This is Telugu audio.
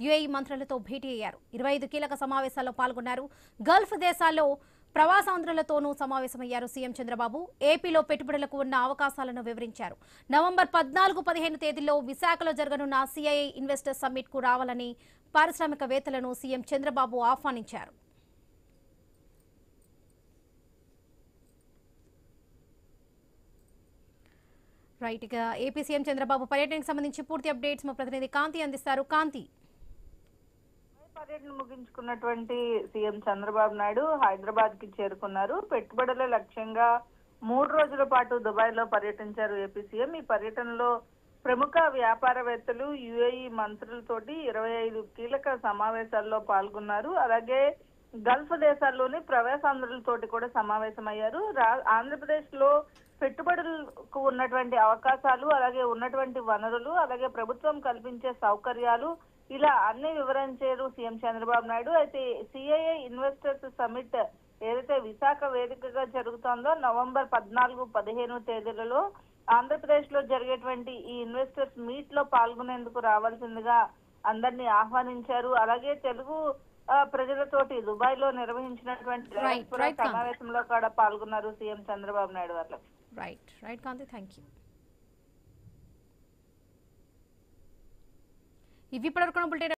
యుఏఈ మంత్రులతో భేటీ అయ్యారు. 25 కీలక సమావేశాల్లో పాల్గొన్నారు. గల్ఫ్ దేశాల్లో ప్రవాసాంధ్రులతోనూ సమావేశమయ్యారు సీఎం చంద్రబాబు. ఏపీలో పెట్టుబడులకు ఉన్న అవకాశాలను వివరించారు. నవంబర్ 14-15 తేదీల్లో విశాఖలో జరగనున్న సిఐఐ ఇన్వెస్టర్స్ సమ్మిట్ కు రావాలని పారిశ్రామికవేత్తలను సీఎం చంద్రబాబు ఆహ్వానించారు. రైట్, ఇక ఏపీ సీఎం చంద్రబాబు పర్యటనకు సంబంధించి పూర్తి అప్డేట్స్ మా ప్రతినిధి కాంతి అందిస్తారు. కాంతి, పర్యటన ముగించుకున్నటువంటి సీఎం చంద్రబాబు నాయుడు హైదరాబాద్ కి చేరుకున్నారు. పెట్టుబడుల లక్ష్యంగా 3 రోజుల పాటు దుబాయ్ లో పర్యటించారు ఏపీ సీఎం. ఈ పర్యటనలో ప్రముఖ వ్యాపారవేత్తలు, యుఏఈ మంత్రులతోటి 25 కీలక సమావేశాల్లో పాల్గొన్నారు. అలాగే గల్ఫ్ దేశాల్లోని ప్రవాసాంధ్రులతోటి కూడా సమావేశమయ్యారు. ఆంధ్రప్రదేశ్ లో పెట్టుబడులకు ఉన్నటువంటి అవకాశాలు, అలాగే ఉన్నటువంటి వనరులు, అలాగే ప్రభుత్వం కల్పించే సౌకర్యాలు, ఇలా అన్ని వివరించారు సీఎం చంద్రబాబు నాయుడు. అయితే సిఐఐ ఇన్వెస్టర్స్ సమ్మిట్ ఏదైతే విశాఖ వేదికగా జరుగుతోందో నవంబర్ 14-15 తేదీలలో ఆంధ్రప్రదేశ్ లో జరిగేటువంటి ఈ ఇన్వెస్టర్స్ మీట్ లో పాల్గొనేందుకు రావాల్సిందిగా అందరినీ ఆహ్వానించారు. అలాగే తెలుగు ప్రజలతోటి దుబాయ్ లో నిర్వహించినటువంటి సమావేశంలో కూడా పాల్గొన్నారు సీఎం చంద్రబాబు నాయుడు వాళ్ళు. Right Kanthi, thank you. ఇవి ఇప్పటివరకు